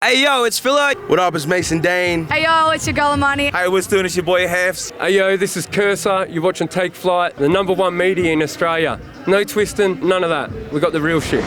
Hey yo, it's Philla. What up, it's Mason Dane. Hey yo, it's your girl Amarni. Hey, what's doing? It's your boy Hefs. Hey yo, this is Cursa. You're watching Take Flight, the #1 media in Australia. No twisting, none of that. We got the real shit.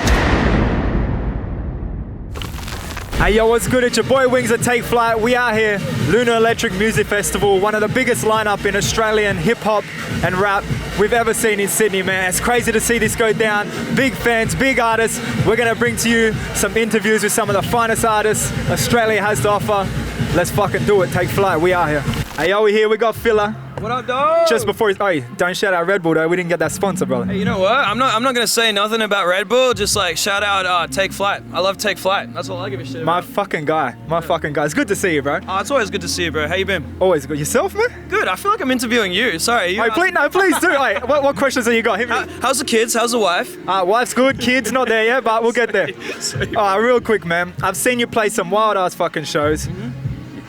Hey yo, what's good? It's your boy Wings at Take Flight. We are here, Lunar Electric Music Festival, one of the biggest lineup in Australian hip hop and rap we've ever seen in Sydney, man. It's crazy to see this go down. Big fans, big artists. We're gonna bring to you some interviews with some of the finest artists Australia has to offer. Let's fucking do it, Take Flight. We are here. Hey yo, we here, we got Philla. What up, dog? Just before, hey, don't shout out Red Bull though, we didn't get that sponsor, brother. Hey, you know what? I'm not gonna say nothing about Red Bull. Just like shout out Take Flight. I love Take Flight. That's all I give a shit My about. fucking guy, fucking guy. It's good to see you, bro. Oh, it's always good to see you, bro. How you been? Always good. Yourself, man? Good. I feel like I'm interviewing you. Sorry. Hey, please do. Hey, what questions have you got? Hit me. How's the kids? How's the wife? Wife's good, kids not there yet, but we'll get there. Real quick, man. I've seen you play some wild ass fucking shows.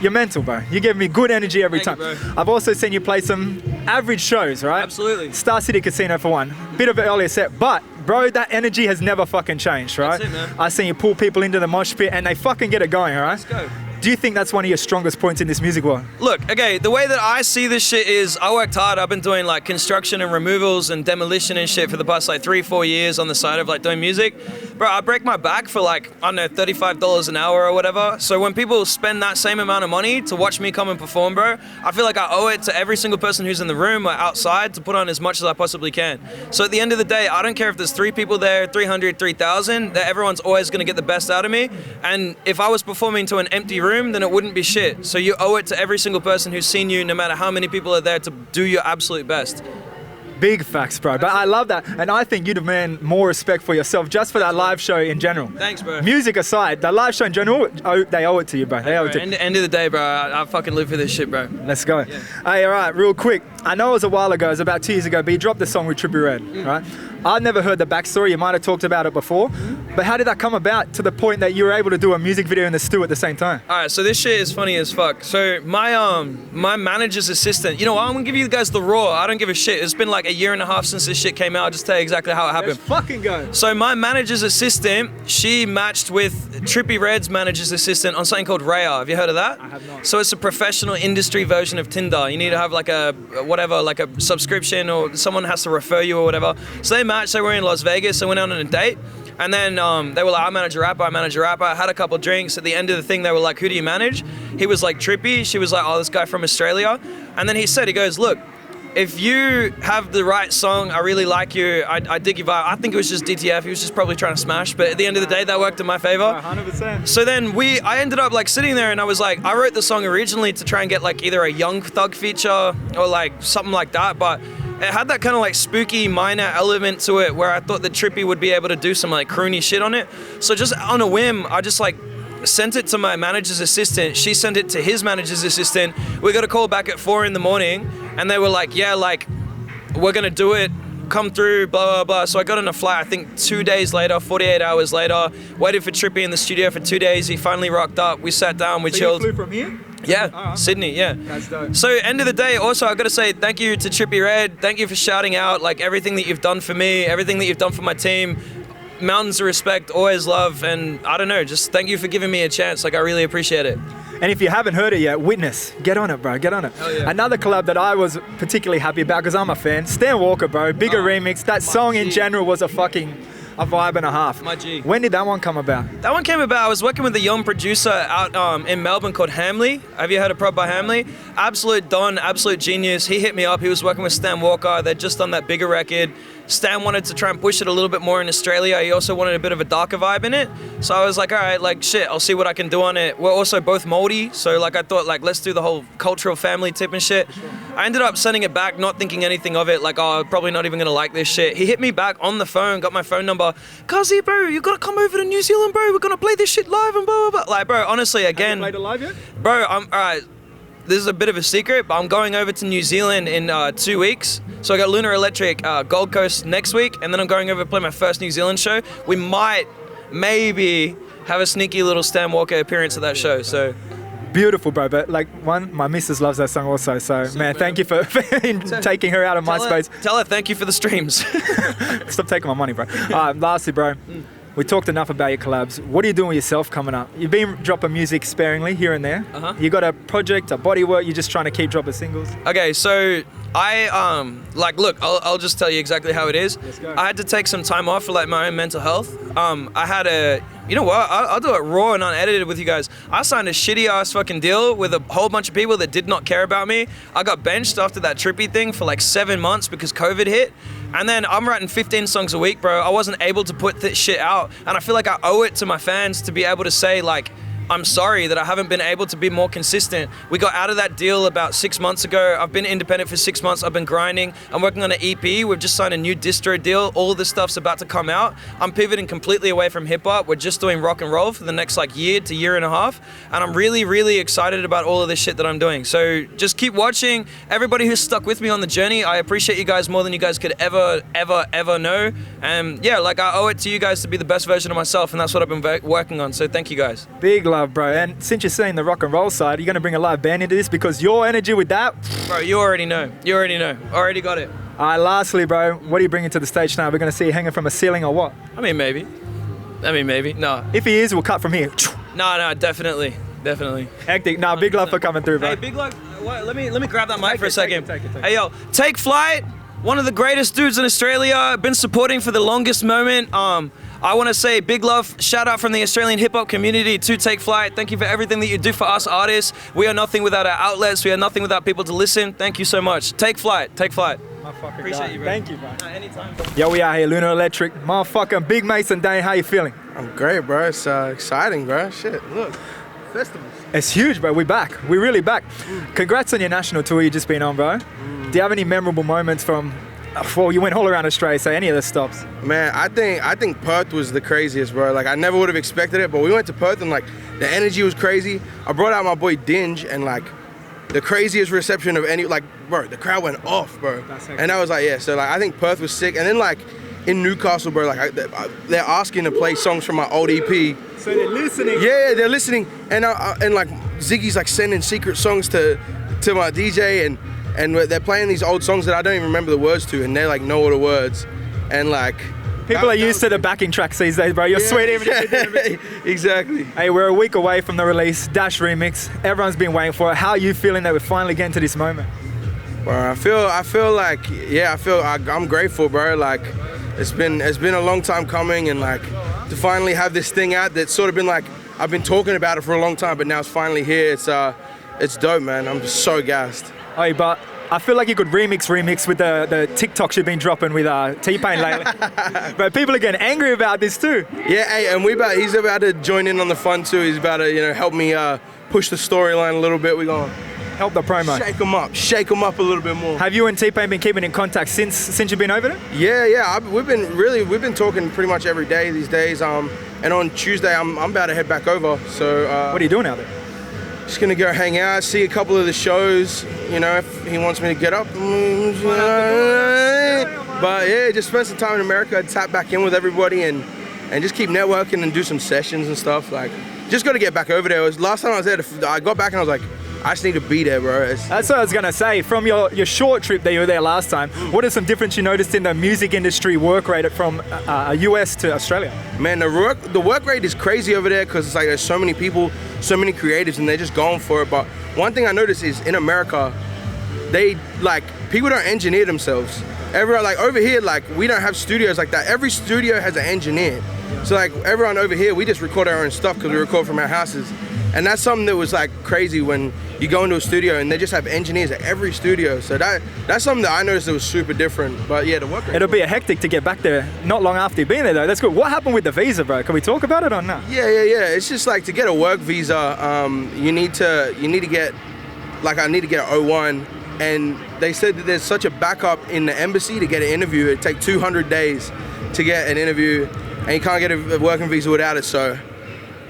You're mental, bro. You give me good energy every Thank time. you, bro. I've also seen you play some average shows, right? Absolutely. Star City Casino for one. Bit of an earlier set, but bro, that energy has never fucking changed, right? That's it, man. I've seen you pull people into the mosh pit and they fucking get it going, all right? Let's go. Do you think that's one of your strongest points in this music world? Look, okay, the way that I see this shit is I worked hard. I've been doing like construction and removals and demolition and shit for the past like 3-4 years on the side of like doing music. Bro, I break my back for like, I don't know, $35 an hour or whatever. So when people spend that same amount of money to watch me come and perform, bro, I feel like I owe it to every single person who's in the room or outside to put on as much as I possibly can. So at the end of the day, I don't care if there's 3 people there, 300, 3,000, that everyone's always gonna get the best out of me. And if I was performing to an empty room, then it wouldn't be shit. So you owe it to every single person who's seen you, no matter how many people are there, to do your absolute best. Big facts, bro. But I love that. And I think you demand more respect for yourself just for that live show in general. Thanks, bro. Music aside, the live show in general, they owe it to you, bro. They owe it to you. End of the day, bro, I fucking live for this shit, bro. Let's go. Hey, all right, real quick. I know it was a while ago, it was about 2 years ago, but you dropped the song with Trippie Redd, right? I've never heard the backstory. You might have talked about it before. But how did that come about to the point that you were able to do a music video in the stew at the same time? All right, so this shit is funny as fuck. So my manager's assistant, you know what, I'm gonna give you guys the raw. I don't give a shit. It's been like 1.5 years since this shit came out. I'll just tell you exactly how it happened. Let's fucking go. So my manager's assistant, she matched with Trippie Redd's manager's assistant on something called Raya. Have you heard of that? I have not. So it's a professional industry version of Tinder. You need to have like a subscription, or someone has to refer you or whatever. So they matched. They were in Las Vegas. They went out on a date. And then they were like, I manage a rapper. I had a couple drinks. At the end of the thing, they were like, who do you manage? He was like, Trippie. She was like, oh, this guy from Australia. And then he goes, look, if you have the right song, I really like you, I dig your vibe. I think it was just DTF. He was just probably trying to smash. But at the end of the day, that worked in my favor. 100%. So then I ended up like sitting there and I was like, I wrote the song originally to try and get like either a Young Thug feature or like something like that. But it had that kind of like spooky minor element to it where I thought that Trippie would be able to do some like croony shit on it. So just on a whim, I just like sent it to my manager's assistant. She sent it to his manager's assistant. We got a call back at 4 a.m. and they were like, yeah, like we're gonna do it. Come through, blah, blah, blah. So I got on a flight, I think 2 days later, 48 hours later, waited for Trippie in the studio for 2 days. He finally rocked up. We sat down, we chilled. You flew from here? Yeah, Sydney, yeah. That's dope. So end of the day, also I gotta say thank you to Trippie Redd. Thank you for shouting out like everything that you've done for me, everything that you've done for my team. Mountains of respect, always love, and I don't know, just thank you for giving me a chance. Like I really appreciate it. And if you haven't heard it yet, Witness. Get on it, bro. Get on it. Hell yeah. Another collab that I was particularly happy about because I'm a fan. Stan Walker, bro. Bigger remix. That song in general was a vibe and a half. My G. When did that one come about? That one came about, I was working with a young producer out in Melbourne called Hamley. Have you heard of Prod by Hamley? Absolute don, absolute genius. He hit me up. He was working with Stan Walker. They'd just done that bigger record. Stan wanted to try and push it a little bit more in Australia. He also wanted a bit of a darker vibe in it. So I was like, all right, like shit, I'll see what I can do on it. We're also both moldy. So like I thought like, let's do the whole cultural family tip and shit. I ended up sending it back, not thinking anything of it. Like, oh, I'm probably not even gonna like this shit. He hit me back on the phone, got my phone number. Kazi, bro, you gotta come over to New Zealand, bro. We're gonna play this shit live and blah, blah, blah. Like, bro, honestly, again. Have you played it live yet? Bro, I'm, all right. This is a bit of a secret, but I'm going over to New Zealand in 2 weeks. So I got Lunar Electric Gold Coast next week, and then I'm going over to play my first New Zealand show. We might, maybe, have a sneaky little Stan Walker appearance at that show. So Beautiful, bro. But like, my missus loves that song also. So, man, thank you for taking her out of my space. Tell her thank you for the streams. Stop taking my money, bro. Lastly, bro, We talked enough about your collabs. What are you doing with yourself coming up? You've been dropping music sparingly here and there. You got a project, a body work, you're just trying to keep dropping singles? Okay, so I look, I'll just tell you exactly how it is. Let's go. I had to take some time off for like my own mental health. I had you know what? I'll do it raw and unedited with you guys. I signed a shitty ass fucking deal with a whole bunch of people that did not care about me. I got benched after that Trippie thing for like 7 months because COVID hit. And then I'm writing 15 songs a week, bro. I wasn't able to put this shit out. And I feel like I owe it to my fans to be able to say like, I'm sorry that I haven't been able to be more consistent. We got out of that deal about 6 months ago. I've been independent for 6 months. I've been grinding. I'm working on an EP. We've just signed a new distro deal. All this stuff's about to come out. I'm pivoting completely away from hip hop. We're just doing rock and roll for the next like year to year and a half. And I'm really, really excited about all of this shit that I'm doing. So just keep watching. Everybody who's stuck with me on the journey, I appreciate you guys more than you guys could ever know. And yeah, like I owe it to you guys to be the best version of myself. And that's what I've been working on. So thank you guys. Big love, bro. And since you're saying the rock and roll side, you're going to bring a live band into this because your energy with that... Bro, you already know. You already know. Already got it. All right, lastly, bro, what are you bringing to the stage now? We're going to see you hanging from a ceiling or what? I mean, maybe. No. If he is, we'll cut from here. No, definitely. Hectic. Nah, big love for coming through, bro. Hey, big love. Let me grab that mic for a second. Take it. Hey, yo, Take Flight. One of the greatest dudes in Australia. Been supporting for the longest moment. I want to say big love, shout out from the Australian hip hop community to Take Flight. Thank you for everything that you do for us artists. We are nothing without our outlets. We are nothing without people to listen. Thank you so much. Take Flight. Appreciate you, bro. Thank you, bro. Anytime. Yo, we out here, Lunar Electric. Motherfucking Big Mason Dane, how you feeling? I'm great, bro. It's exciting, bro. Shit, look. Festivals. It's huge, bro. We're back. We're really back. Congrats on your national tour you've just been on, bro. Do you have any memorable moments from... Well, you went all around Australia, so any of the stops? Man, I think Perth was the craziest, bro. Like, I never would have expected it, but we went to Perth and, like, the energy was crazy. I brought out my boy Dinge and, like, the craziest reception of any, like, bro, the crowd went off, bro. And I was like, yeah, so, like, I think Perth was sick. And then, like, in Newcastle, bro, like, they're asking to play songs from my old EP. So they're listening? Yeah, they're listening. And like, Ziggy's, like, sending secret songs to my DJ, and they're playing these old songs that I don't even remember the words to, and they like know all the words, and like people are used to the backing tracks these days, bro. You're sweet even if you didn't. Exactly. Hey, we're a week away from the release, Dash Remix. Everyone's been waiting for it. How are you feeling that we're finally getting to this moment? Bro, I feel like I'm grateful, bro. Like it's been a long time coming, and like to finally have this thing out that's sort of been like I've been talking about it for a long time, but now it's finally here. It's dope, man. I'm just so gassed. Hey, but I feel like you could remix with the TikToks you've been dropping with T-Pain lately. But people are getting angry about this too. Yeah, hey, and he's about to join in on the fun too. He's about to, help me push the storyline a little bit. We're going to help the promo. Shake him up a little bit more. Have you and T-Pain been keeping in contact since you've been over there? Yeah. We've been talking pretty much every day these days. And on Tuesday I'm about to head back over. So what are you doing out there? Just gonna go hang out, see a couple of the shows, if he wants me to get up. But yeah, just spend some time in America, tap back in with everybody and just keep networking and do some sessions and stuff. Like, just gotta get back over there. Last time I was there, I got back and I was like, I just need to be there, bro. That's what I was gonna say. From your short trip that you were there last time, what are some difference you noticed in the music industry work rate from US to Australia? Man, the work rate is crazy over there because it's like there's so many people, so many creatives, and they're just going for it. But one thing I noticed is in America, people don't engineer themselves. Everyone, like over here, like we don't have studios like that. Every studio has an engineer. So like everyone over here, we just record our own stuff because we record from our houses. And that's something that was like crazy when you go into a studio and they just have engineers at every studio. So that's something that I noticed that was super different. But yeah, the work rate. It'll be a hectic to get back there not long after you've been there though. That's good. What happened with the visa, bro? Can we talk about it or not? Yeah. It's just like to get a work visa, you need to get, like I need to get an O1. And they said that there's such a backup in the embassy to get an interview. It'd take 200 days to get an interview and you can't get a working visa without it, so.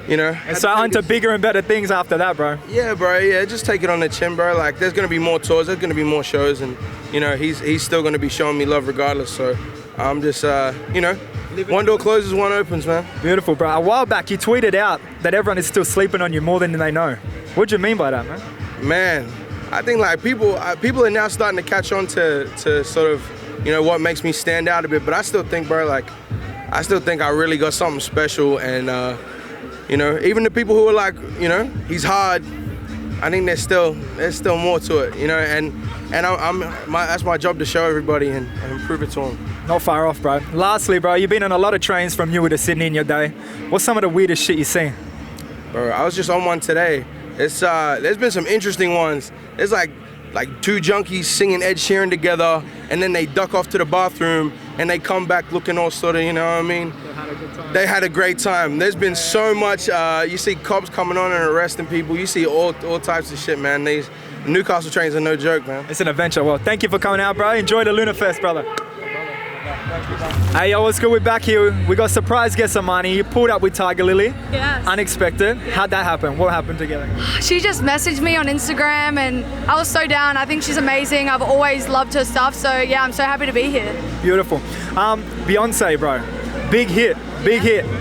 And so on to bigger and better things after that, bro. Yeah, bro. Yeah, just take it on the chin, bro. Like, there's gonna be more tours, there's gonna be more shows, and he's still gonna be showing me love regardless. So I'm just, one door closes, one opens, man. Beautiful, bro. A while back, you tweeted out that everyone is still sleeping on you more than they know. What do you mean by that, man? Man, I think like people are now starting to catch on to sort of, what makes me stand out a bit. But I still think, bro, like, I still think I really got something special. And you know, even the people who are like, you know, he's hard, I think there's still more to it, you know. And that's my job to show everybody and prove it to them. Not far off, bro. Lastly, bro, you've been on a lot of trains from Newey to Sydney in your day. What's some of the weirdest shit you've seen? Bro, I was just on one today. It's there's been some interesting ones. There's like two junkies singing Ed Sheeran together, and then they duck off to the bathroom and they come back looking all sort of, you know what I mean? They had a great time. There's been so much. You see cops coming on and arresting people. You see all types of shit, man. These Newcastle trains are no joke, man. It's an adventure. Well, thank you for coming out, bro. Enjoy the Lunar Fest, brother. Hey, yo, what's good? We're back here. We got surprise guest Amarni. You pulled up with Tiger Lily. Yes. Unexpected. How'd that happen? What happened together? She just messaged me on Instagram and I was so down. I think she's amazing. I've always loved her stuff. So yeah, I'm so happy to be here. Beautiful. Beyonce, bro. Big hit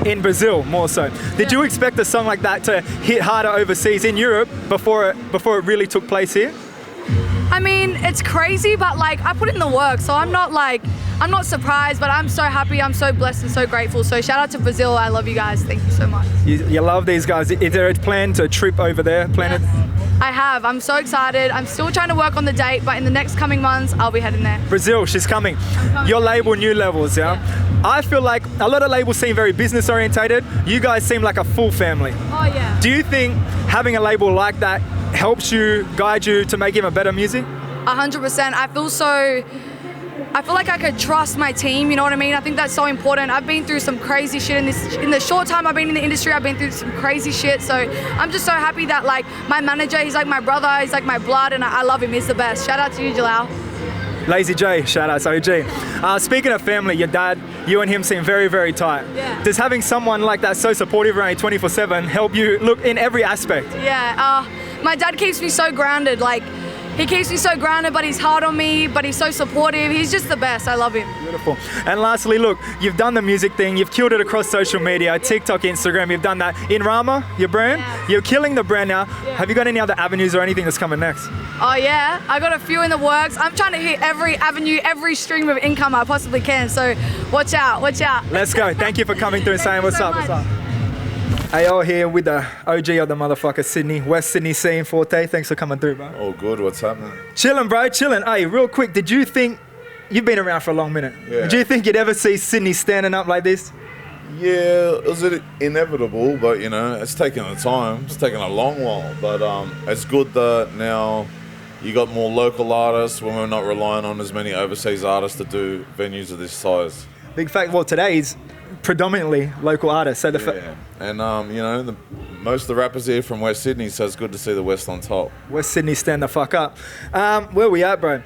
in Brazil, more so. Did you expect a song like that to hit harder overseas in Europe before it really took place here? I mean, it's crazy, but like I put in the work, so I'm not surprised, but I'm so happy, I'm so blessed and so grateful. So shout out to Brazil. I love you guys. Thank you so much. You love these guys. Is there a plan to trip over there? Yes, I have. I'm so excited. I'm still trying to work on the date, but in the next coming months, I'll be heading there. Brazil, she's coming. Your label, New Levels, yeah? I feel like a lot of labels seem very business orientated. You guys seem like a full family. Oh yeah. Do you think having a label like that helps you, guide you to make even better music? 100%. I feel like I could trust my team, you know what I mean? I think that's so important. I've been through some crazy shit in the short time I've been in the industry. I've been through some crazy shit. So I'm just so happy that like my manager, he's like my brother, he's like my blood, and I love him. He's the best. Shout out to you, Jalal. Lazy J, shout out, OG. Speaking of family, your dad, you and him seem very, very tight. Yeah. Does having someone like that so supportive around you 24/7 help you look in every aspect? Yeah, my dad keeps me so grounded. Like, he keeps me so grounded, but he's hard on me, but he's so supportive. He's just the best. I love him. Beautiful. And lastly, look, you've done the music thing. You've killed it across social media, TikTok, Instagram. You've done that in Rama, your brand. Yeah. You're killing the brand now. Yeah. Have you got any other avenues or anything that's coming next? Oh yeah, I got a few in the works. I'm trying to hit every avenue, every stream of income I possibly can. So watch out, watch out. Let's go. Thank you for coming through and saying what's so up, much. what's up. Hey, all here with the OG of the motherfucker, Sydney, West Sydney scene, Forte. Thanks for coming through, bro. All good, what's happening? Chilling, bro, chilling. Hey, real quick, did you think, you've been around for a long minute, Yeah. did you think you'd ever see Sydney standing up like this? Yeah, it was inevitable, but you know, it's taken a time. It's taken a long while, but it's good that now you got more local artists when we're not relying on as many overseas artists to do venues of this size. Big fact, well, today's predominantly local artists. So And you know, most of the rappers here from West Sydney, so it's good to see the West on top. West Sydney, stand the fuck up. Where we at, bro?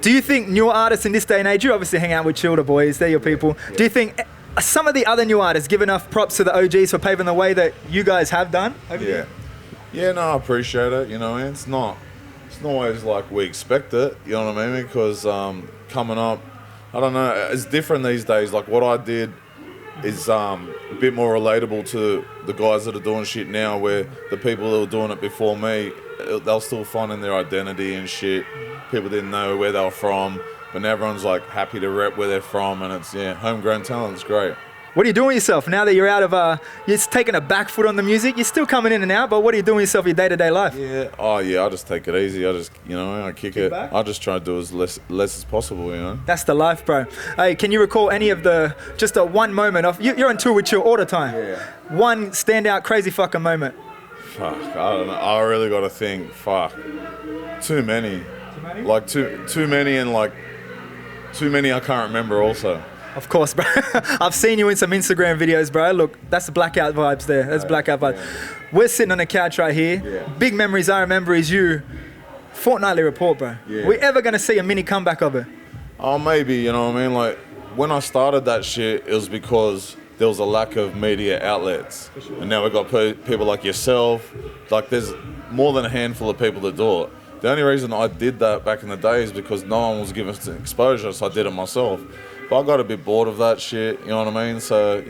Do you think newer artists in this day and age, you obviously hang out with Childer Boys, they're your people. Yeah. Do you think some of the other new artists give enough props to the OGs for paving the way that you guys have done? Yeah, no, I appreciate it. You know, it's not always like we expect it. You know what I mean? Because coming up, I don't know, it's different these days. Like what I did is a bit more relatable to the guys that are doing shit now, where the people that were doing it before me, they'll still finding their identity and shit. People didn't know where they were from, but now everyone's like happy to rep where they're from, and it's homegrown talent. It's great. What are you doing with yourself now that you're out of, you're taking a back foot on the music? You're still coming in and out, but what are you doing with yourself in your day-to-day life? Yeah, I just take it easy. I just, I kick it. Back? I just try to do as less as possible, you know. That's the life, bro. Hey, can you recall any of just a one moment of, you're on tour with Chill all the time. Yeah. One standout crazy fucking moment. Fuck, I don't know. I really got to think. Fuck, too many. Like too many, and like too many I can't remember also. Of course, bro. I've seen you in some Instagram videos, bro. Look, that's the blackout vibes there. That's blackout vibes. Yeah. We're sitting on the couch right here. Yeah. Big memories I remember is you. Fortnightly report, bro. Yeah. We ever gonna see a mini comeback of it? Oh, maybe, you know what I mean? Like, when I started that shit, it was because there was a lack of media outlets. Sure. And now we've got people like yourself. Like, there's more than a handful of people that do it. The only reason I did that back in the day is because no one was giving us exposure, so I did it myself. But I got a bit bored of that shit, you know what I mean? So,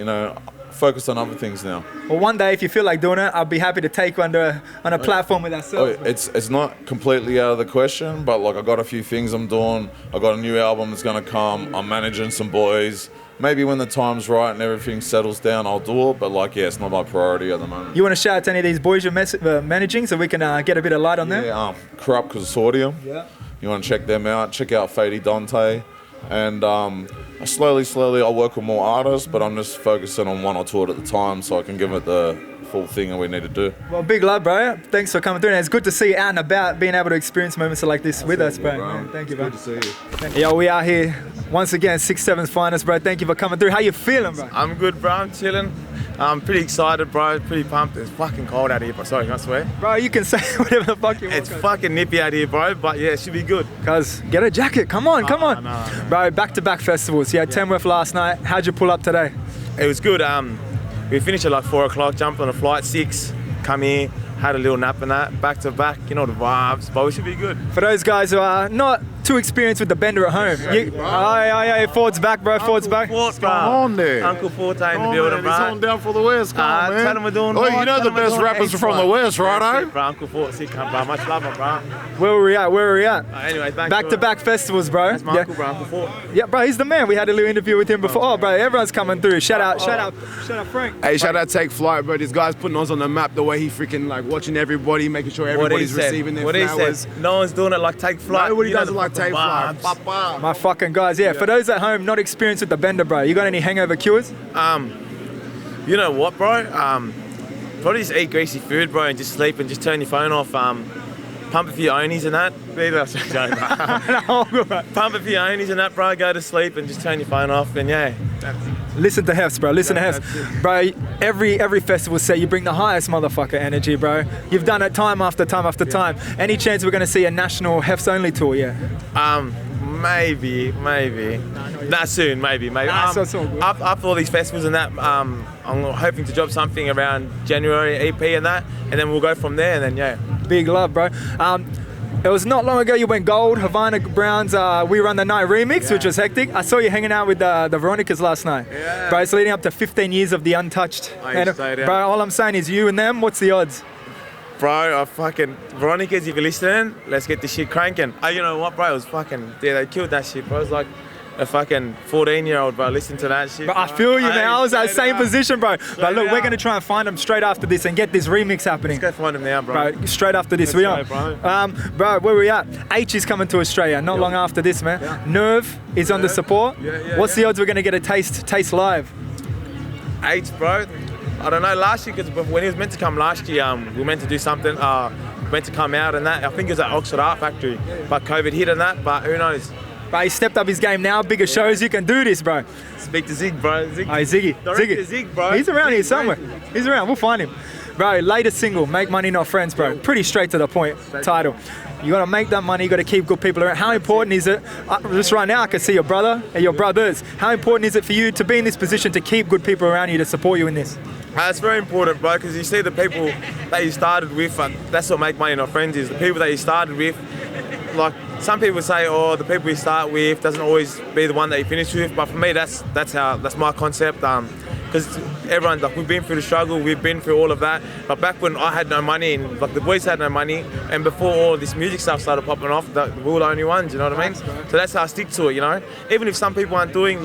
focus on other things now. Well, one day, if you feel like doing it, I'll be happy to take you on a platform with ourselves. It's not completely out of the question, but like I got a few things I'm doing. I got a new album that's gonna come. I'm managing some boys. maybe when the time's right and everything settles down, I'll do it. But like, yeah, it's not my priority at the moment. You want to shout out to any of these boys you're managing so we can get a bit of light on them? Yeah, Corrupt Consortium. Yeah. You want to check them out? Check out Fady Dante. And slowly, I'll work with more artists, but I'm just focusing on one or two at a time so I can give it the full thing that we need to do. Well, big love, bro. Thanks for coming through. And it's good to see you out and about, being able to experience moments like this with us, bro. Yeah, thank you, bro. Good to see you. Yo, we are here once again, 6-7's finest, bro. Thank you for coming through. How you feeling, bro? I'm good, bro. I'm chilling. I'm pretty excited, bro. Pretty pumped. It's fucking cold out here, but sorry, I swear. Bro, you can say whatever the fuck you want. It's fucking nippy out here, bro. But yeah, it should be good. Cuz, get a jacket. Come on, come on. No. Bro, back-to-back festivals. You had Tamworth last night. How'd you pull up today? It was good. We finished at like 4 o'clock, jumped on a flight 6, come here, had a little nap and that, back to back, you know the vibes, but we should be good. For those guys who are not too experienced with the bender at home. Ford's back, bro. Ford's back. What's going on there? Uncle Forte in the building, bro. He's on down for the West, come on, man. Tell him we're doing Oh, you know the best rappers are from the West, right, eh? Bro, Uncle Forte, come, bro. Much love, bro. Where were we at? Anyways, back-to-back festivals, bro. That's my uncle, bro, Uncle Forte. Yeah, bro, he's the man. We had a little interview with him before. Oh, bro, everyone's coming through. Shout out, Frank. Hey, shout out Take Flight, bro. This guy's putting us on the map the way he freaking like watching everybody, making sure everybody's receiving their flowers. What he said. No one's doing it like Take Flight. Nobody does it like Take Flight. My fucking guys, yeah. For those at home not experienced with the bender, bro, you got any hangover cures? You know what, bro? Probably just eat greasy food, bro, and just sleep and just turn your phone off. Pump a few onies and that. Pump a few onies and that, bro. Go to sleep and just turn your phone off, and yeah. Listen to Hefs, bro. Listen to Hefs. Bro, every festival set, you bring the highest motherfucker energy, bro. You've done it time after time after time. Any chance we're going to see a national Hefs only tour yet? Maybe. Not soon, maybe. After all these festivals and that, I'm hoping to drop something around January EP and that, and then we'll go from there, and then, yeah. Big love, bro. It was not long ago you went gold. Havana Brown's We Run the Night remix, which was hectic. I saw you hanging out with the Veronicas last night. Yeah. Bro, it's leading up to 15 years of the Untouched. Bro, all I'm saying is you and them, what's the odds? Bro, I fucking Veronica's, if you're listening, let's get this shit cranking. You know what, bro? It was fucking, they killed that shit, bro. It was like a fucking 14-year-old, bro. Listen to that shit. Bro, I feel you, man. I was at the same position, bro. But look, we're gonna try and find them straight after this and get this remix happening. Let's go find them now, bro. Straight after this, we are. Bro, where we at? H is coming to Australia not long after this, man. Yeah. Nerve is on the support. What's the odds we're gonna get a taste live? H, bro. I don't know, last year, because when he was meant to come last year, we were meant to do something, meant to come out and that. I think it was at Oxford Art Factory, but COVID hit and that, but who knows. But he stepped up his game now, bigger shows, you can do this, bro. Speak to Zig, bro. Ziggy. Zig, bro. He's around here somewhere. He's around, we'll find him. Bro, latest single, Make Money Not Friends, bro. Pretty straight to the point title. You gotta make that money, you gotta keep good people around. How important is it, just right now I can see your brother and your brothers, how important is it for you to be in this position to keep good people around you to support you in this? It's very important, bro, because you see the people that you started with, that's what Make Money Not Friends is. The people that you started with, like some people say, oh, the people you start with doesn't always be the one that you finish with, but for me, that's my concept. Because everyone, like, we've been through the struggle, we've been through all of that. But back when I had no money, and like the boys had no money, and before all this music stuff started popping off, we were the only ones, you know what I mean? So that's how I stick to it, you know? Even if some people aren't doing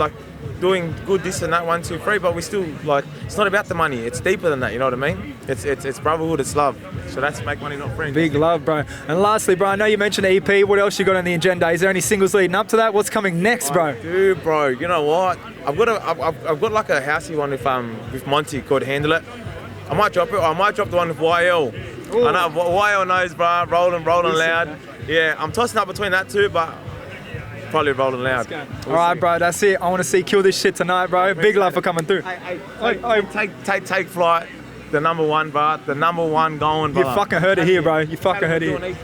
good this and that, 1, 2, 3, but we still, like, it's not about the money, it's deeper than that, you know what I mean? It's brotherhood, it's love. So that's Make Money Not Friends. Big love, bro. And lastly, bro, I know you mentioned the EP, what else you got on the agenda? Is there any singles leading up to that? What's coming next, bro? Dude, bro, you know what? I've got like a housey one with Monty called Handle It. I might drop it, or I might drop the one with YL. Ooh. I know, YL knows, bro, rolling loud. Yeah, I'm tossing up between that two, but probably rolling loud. All right, bro, that's it. I want to see Kill This Shit tonight, bro. Big love for coming through. Take Flight, the number one, bro. The number one going, bro. You fucking heard it here, bro. You fucking heard it here.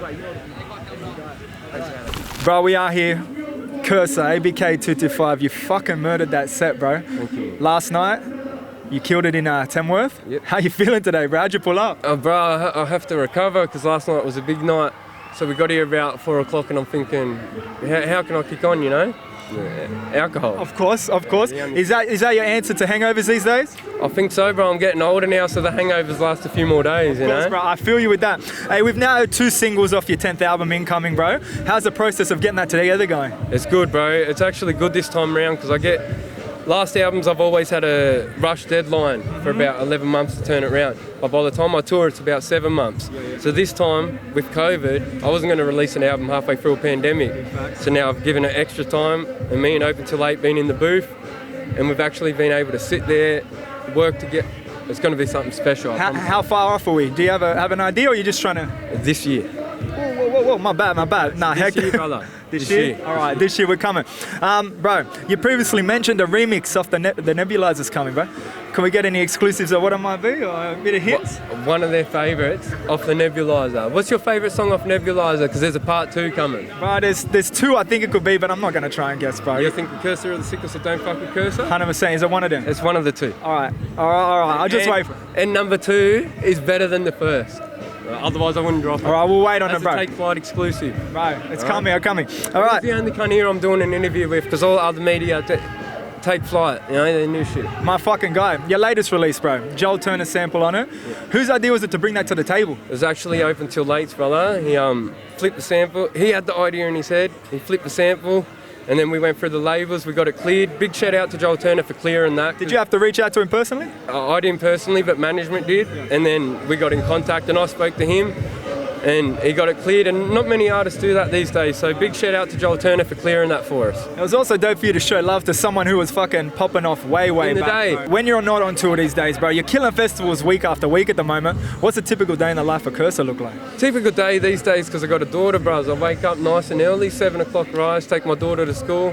Bro, we are here. Cursa, ABK225. You fucking murdered that set, bro. Thank you. Last night, you killed it in Tamworth. Yep. How you feeling today, bro? How'd you pull up? Bro, I have to recover because last night was a big night. So we got here about 4 o'clock and I'm thinking, how can I kick on, you know? Alcohol. Of course. Is that your answer to hangovers these days? I think so, bro. I'm getting older now, so the hangovers last a few more days, you know? Bro, I feel you with that. Hey, we've now had 2 singles off your 10th album incoming, bro. How's the process of getting that together going? It's good, bro. It's actually good this time around because I get last albums I've always had a rush deadline for about 11 months to turn it around. But by the time I tour, it's about 7 months. So this time, with COVID, I wasn't going to release an album halfway through a pandemic. So now I've given it extra time, and me and Open Till 8 been in the booth, and we've actually been able to sit there, work to get. It's going to be something special. How far off are we? Do you have an idea, or are you just trying to? This year. Whoa, my bad. Nah, This year, brother. This year? All right, this year we're coming. Bro, you previously mentioned a remix of the Nebulizers coming, bro. Can we get any exclusives of what it might be, or a bit of hits? One of their favourites off the Nebulizer. What's your favourite song off Nebulizer? Because there's a part 2 coming. Bro, there's 2 I think it could be, but I'm not going to try and guess, bro. You think Cursa or the Sickness of Don't Fuck with Cursa? 100%, is it one of them? It's one of the 2. All right. I'll just wait for it. And number 2 is better than the first. Otherwise I wouldn't drop it. All right, we'll wait on it, bro. That's a Take Flight exclusive. Right, it's coming. All right. It's the only cunt here I'm doing an interview with, because all other media Take Flight, you know, they new shit. My fucking guy. Your latest release, bro. Joel Turner sample on it. Yeah. Whose idea was it to bring that to the table? It was actually Open Till Late's brother. He flipped the sample. He had the idea in his head. He flipped the sample. And then we went through the labels, we got it cleared. Big shout out to Joel Turner for clearing that. Did you have to reach out to him personally? I didn't personally, but management did. And then we got in contact and I spoke to him and he got it cleared. And not many artists do that these days. So big shout out to Joel Turner for clearing that for us. It was also dope for you to show love to someone who was fucking popping off way in the back. day. Bro. When you're not on tour these days, bro, you're killing festivals week after week at the moment. What's a typical day in the life of Cursa look like? Typical day these days, because I got a daughter, bros. I wake up nice and early, 7 o'clock rise, take my daughter to school.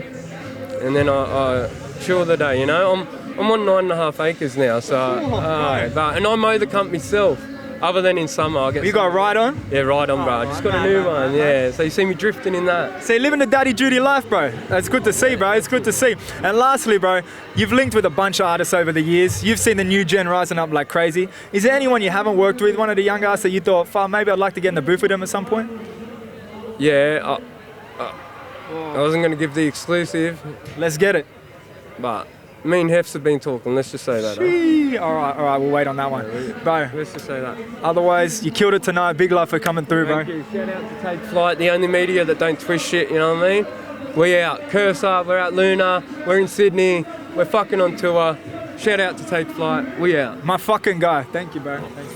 And then I chill the day, you know. I'm on 9.5 acres now, so and I mow the camp myself. Other than in summer, I get. You got a ride on? Yeah, ride on, bro. I just got a new one. Yeah, so you see me drifting in that. See, living the daddy duty life, bro. That's good to see, bro. It's good to see. And lastly, bro, you've linked with a bunch of artists over the years. You've seen the new gen rising up like crazy. Is there anyone you haven't worked with? One of the young artists that you thought, "Fuck, maybe I'd like to get in the booth with them at some point"? Yeah. I wasn't going to give the exclusive. Let's get it. But me and Hefs have been talking, let's just say that. All right, we'll wait on that one. Bro, let's just say that. Otherwise, you killed it tonight. Big love for coming through, bro. Thank you. Shout out to Take Flight, the only media that don't twist shit, you know what I mean? We out. Cursa, we're at Lunar, we're in Sydney, we're fucking on tour. Shout out to Take Flight, we out. My fucking guy. Thank you, bro. Thanks.